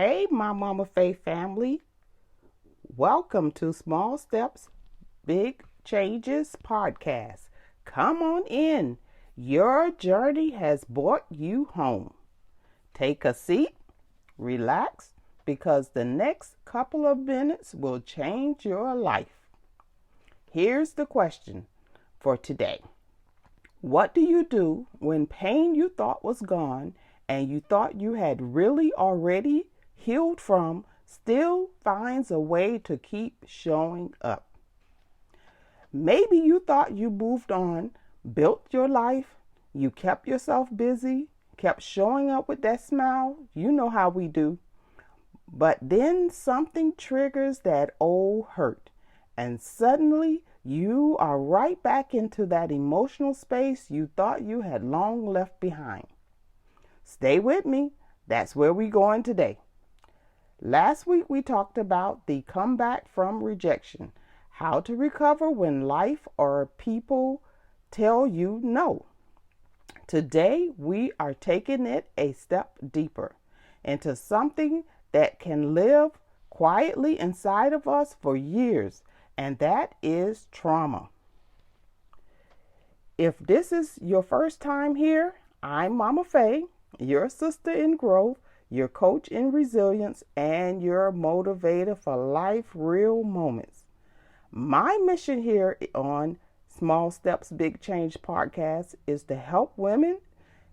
Hey, my Mama Faye family. Welcome to Small Steps, Big Changes podcast. Come on in. Your journey has brought you home. Take a seat, relax, because the next couple of minutes will change your life. Here's the question for today. What do you do when pain you thought was gone and you thought you had really already healed from still finds a way to keep showing up? Maybe you thought you moved on, built your life, you kept yourself busy, kept showing up with that smile. You know how we do. But then something triggers that old hurt, and suddenly you are right back into that emotional space you thought you had long left behind. Stay with me. That's where we're going today. Last week we talked about the comeback from rejection, how to recover when life or people tell you no. Today we are taking it a step deeper into something that can live quietly inside of us for years, and that is trauma. If this is your first time here, I'm Mama Faye, your sister in growth, your coach in resilience, and your motivator for life real moments. My mission here on Small Steps, Big Change podcast is to help women,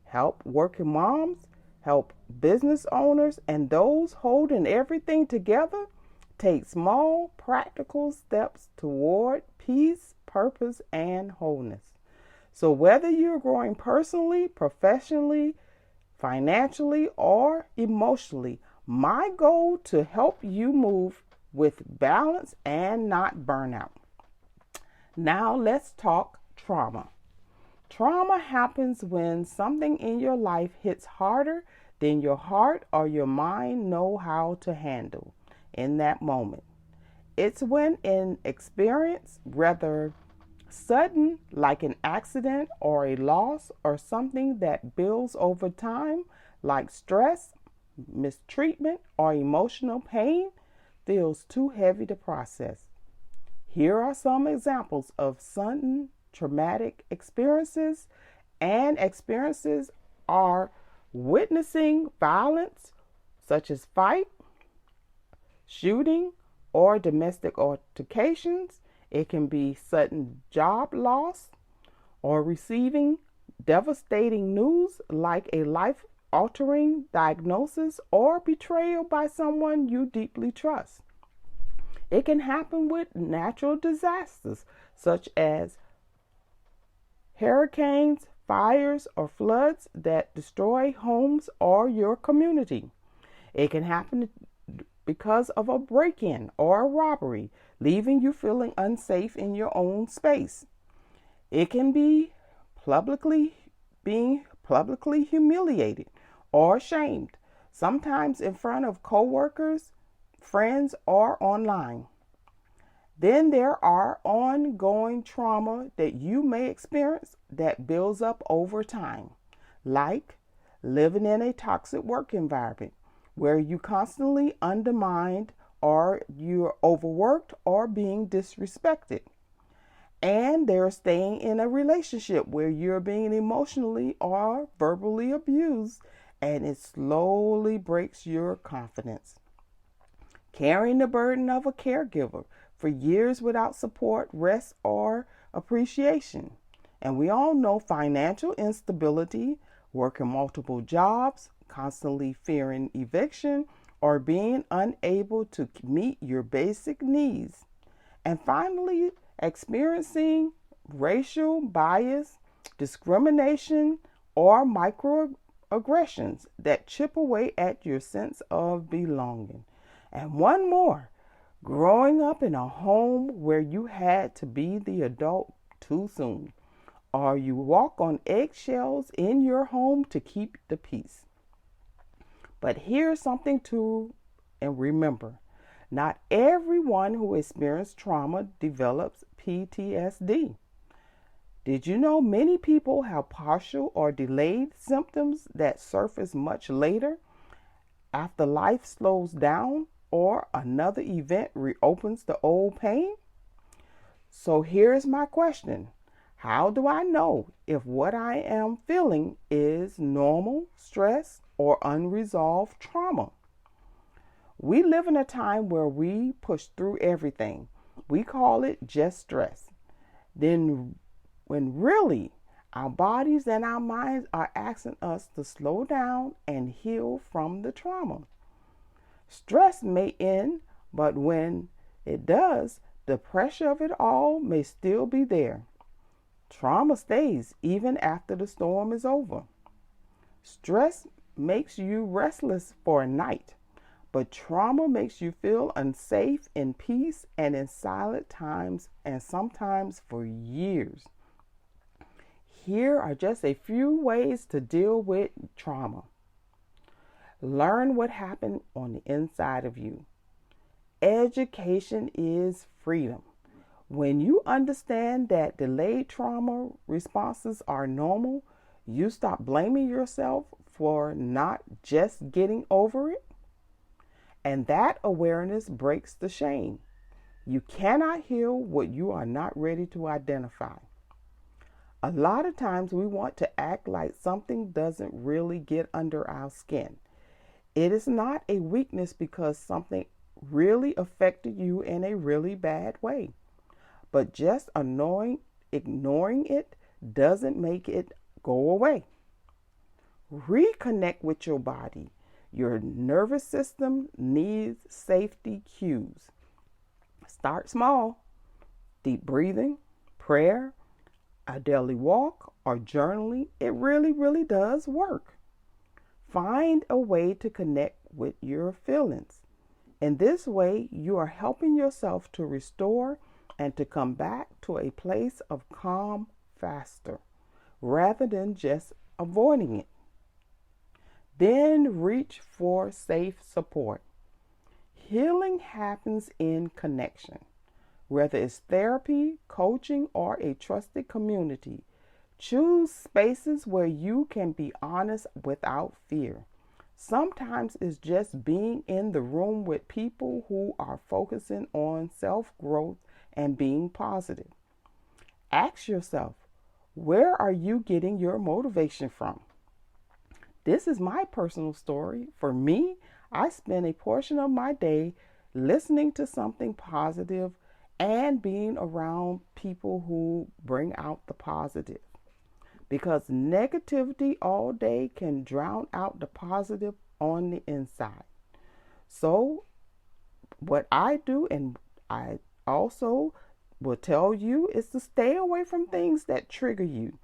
help working moms, help business owners, and those holding everything together take small, practical steps toward peace, purpose, and wholeness. So whether you're growing personally, professionally, financially, or emotionally, my goal to help you move with balance and not burnout. Now let's talk trauma. Trauma happens when something in your life hits harder than your heart or your mind know how to handle in that moment. It's when an experience, whether sudden like an accident or a loss, or something that builds over time like stress, mistreatment, or emotional pain, feels too heavy to process. Here are some examples of sudden traumatic experiences, and experiences are witnessing violence such as fight, shooting, or domestic altercations. It can be sudden job loss or receiving devastating news like a life-altering diagnosis or betrayal by someone you deeply trust. It can happen with natural disasters such as hurricanes, fires, or floods that destroy homes or your community. It can happen because of a break-in or a robbery, leaving you feeling unsafe in your own space. It can be being publicly humiliated or shamed, sometimes in front of coworkers, friends, or online. Then there are ongoing trauma that you may experience that builds up over time, like living in a toxic work environment where you constantly undermined, or you're overworked or being disrespected. And they're staying in a relationship where you're being emotionally or verbally abused, and it slowly breaks your confidence. Carrying the burden of a caregiver for years without support, rest, or appreciation. And we all know financial instability, working multiple jobs, constantly fearing eviction, or being unable to meet your basic needs. And finally, experiencing racial bias, discrimination, or microaggressions that chip away at your sense of belonging. And one more, growing up in a home where you had to be the adult too soon, or you walk on eggshells in your home to keep the peace. But here's something to remember. Not everyone who experiences trauma develops PTSD. Did you know many people have partial or delayed symptoms that surface much later after life slows down or another event reopens the old pain? So here's my question. How do I know if what I am feeling is normal stress or unresolved trauma? We live in a time where we push through everything. We call it just stress. Then, when really our bodies and our minds are asking us to slow down and heal from the trauma. Stress may end, but when it does, the pressure of it all may still be there. Trauma stays even after the storm is over. Stress makes you restless for a night, but trauma makes you feel unsafe in peace and in silent times, and sometimes for years. Here are just a few ways to deal with trauma. Learn what happened on the inside of you. Education is freedom. When you understand that delayed trauma responses are normal, you stop blaming yourself for not just getting over it. And that awareness breaks the shame. You cannot heal what you are not ready to identify. A lot of times we want to act like something doesn't really get under our skin. It is not a weakness because something really affected you in a really bad way. But just ignoring it doesn't make it go away. Reconnect with your body. Your nervous system needs safety cues. Start small. Deep breathing, prayer, a daily walk, or journaling. It really does work. Find a way to connect with your feelings. In this way, you are helping yourself to restore and to come back to a place of calm faster, rather than just avoiding it. Then reach for safe support. Healing happens in connection, whether it's therapy, coaching, or a trusted community. Choose spaces where you can be honest without fear. Sometimes it's just being in the room with people who are focusing on self-growth and being positive. Ask yourself, where are you getting your motivation from? This is my personal story. For me, I spend a portion of my day listening to something positive and being around people who bring out the positive. Because negativity all day can drown out the positive on the inside. So what I do, and I also will tell you, is to stay away from things that trigger you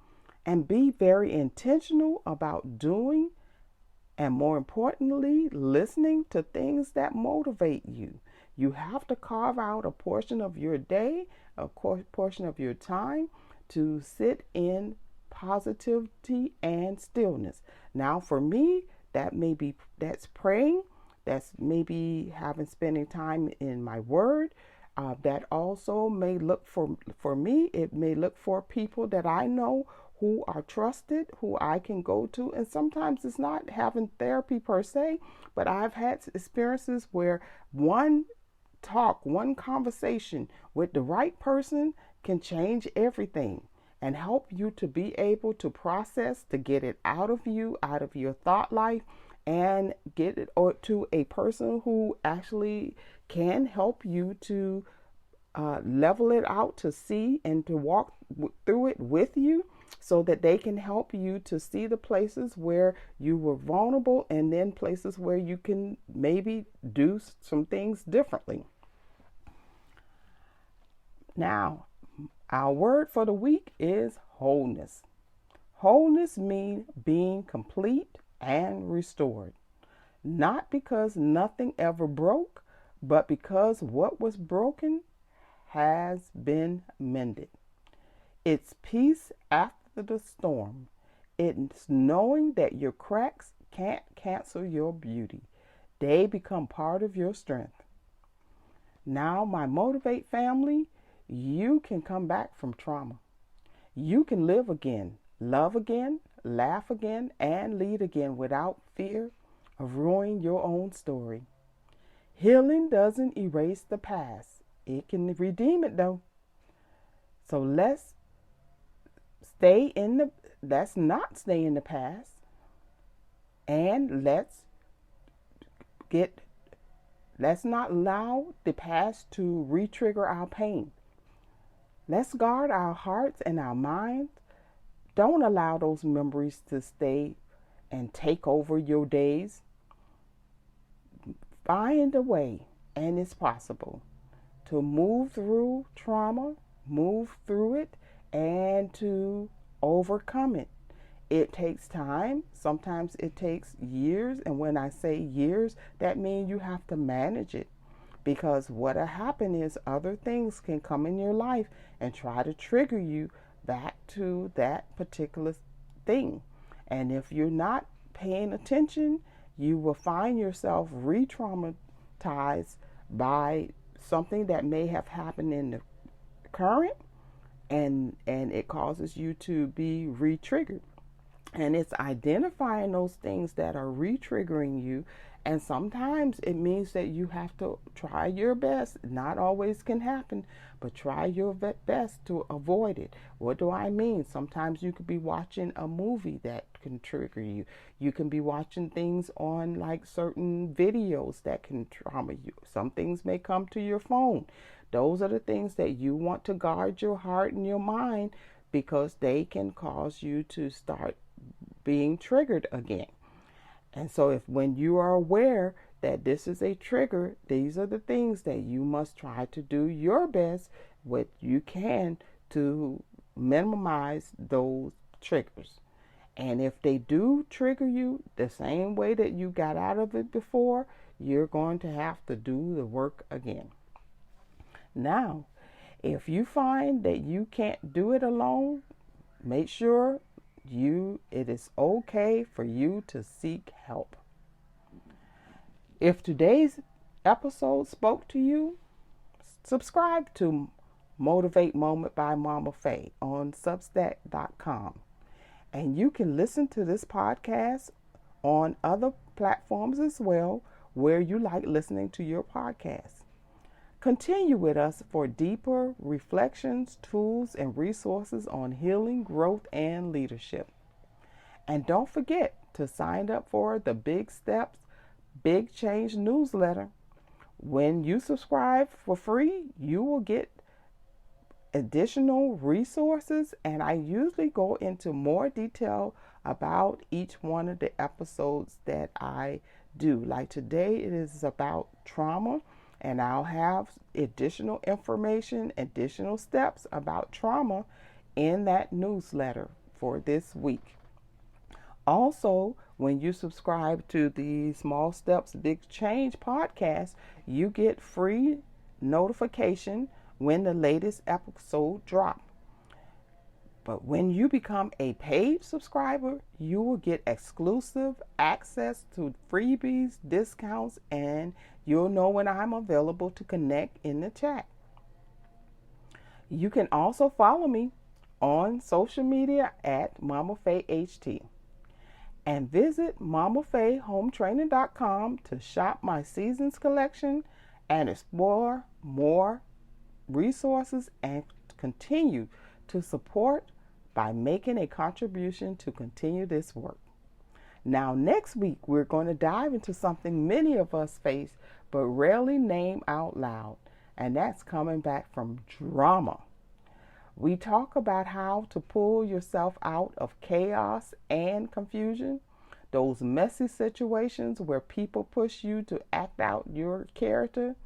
and be very intentional about doing, and more importantly, listening to things that motivate you. You have to carve out a portion of your day, a portion of your time to sit in positivity and stillness. Now for me, that's praying, that's maybe spending time in my word. That also may look for me, it may look for people that I know who are trusted, who I can go to. And sometimes it's not having therapy per se, but I've had experiences where one conversation with the right person can change everything and help you to be able to process, to get it out of you, out of your thought life, and get it to a person who actually can help you to level it out, to see and to walk through it with you, so that they can help you to see the places where you were vulnerable and then places where you can maybe do some things differently. Now, our word for the week is wholeness. Wholeness means being complete and restored. Not because nothing ever broke, but because what was broken has been mended. It's peace after the storm. It's knowing that your cracks can't cancel your beauty. They become part of your strength. Now, my Motivate family, you can come back from trauma. You can live again, love again, laugh again, and lead again without fear of ruining your own story. Healing doesn't erase the past. It can redeem it though. So let's not stay in the past, and let's not allow the past to re-trigger our pain. Let's guard our hearts and our minds. Don't allow those memories to stay and take over your days. Find a way, and it's possible, to move through trauma, move through it, and to overcome it. It takes time. Sometimes it takes years. And when I say years, that means you have to manage it. Because what'll happen is other things can come in your life and try to trigger you back to that particular thing. And if you're not paying attention, you will find yourself re-traumatized by something that may have happened in the current, and it causes you to be re-triggered. And it's identifying those things that are re-triggering you. And sometimes it means that you have to try your best. Not always can happen, but try your best to avoid it. What do I mean? Sometimes you could be watching a movie that can trigger you. You can be watching things on like certain videos that can trauma you. Some things may come to your phone. Those are the things that you want to guard your heart and your mind, because they can cause you to start being triggered again. And so when you are aware that this is a trigger, these are the things that you must try to do your best, what you can, to minimize those triggers. And if they do trigger you the same way that you got out of it before, you're going to have to do the work again. Now, if you find that you can't do it alone, make sure it is okay for you to seek help. If today's episode spoke to you, subscribe to Motivate Moment by Mama Faye on Substack.com. And you can listen to this podcast on other platforms as well, where you like listening to your podcast. Continue with us for deeper reflections, tools, and resources on healing, growth, and leadership. And don't forget to sign up for the Big Steps, Big Change newsletter. When you subscribe for free, you will get additional resources, and I usually go into more detail about each one of the episodes that I do. Like today, it is about trauma. And I'll have additional information, additional steps about trauma in that newsletter for this week. Also, when you subscribe to the Small Steps, Big Change podcast, you get free notification when the latest episode drops. But when you become a paid subscriber, you will get exclusive access to freebies, discounts, and you'll know when I'm available to connect in the chat. You can also follow me on social media at MOMAFEY-HT. And visit MOMAFEYHometraining.com to shop my seasons collection and explore more resources and continue to support by making a contribution to continue this work. Now, next week, we're going to dive into something many of us face but rarely name out loud, and that's coming back from drama. We talk about how to pull yourself out of chaos and confusion, those messy situations where people push you to act out your character,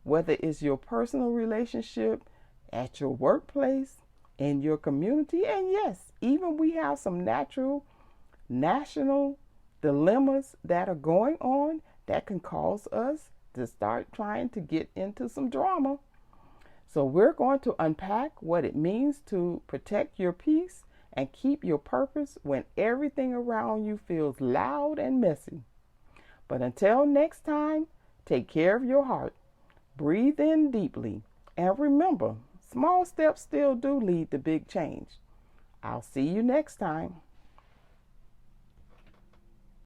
whether it's your personal relationship, at your workplace, in your community, and yes, even we have some national dilemmas that are going on that can cause us to start trying to get into some drama. So we're going to unpack what it means to protect your peace and keep your purpose when everything around you feels loud and messy. But until next time, take care of your heart, breathe in deeply, and remember, small steps still do lead to big change. I'll see you next time.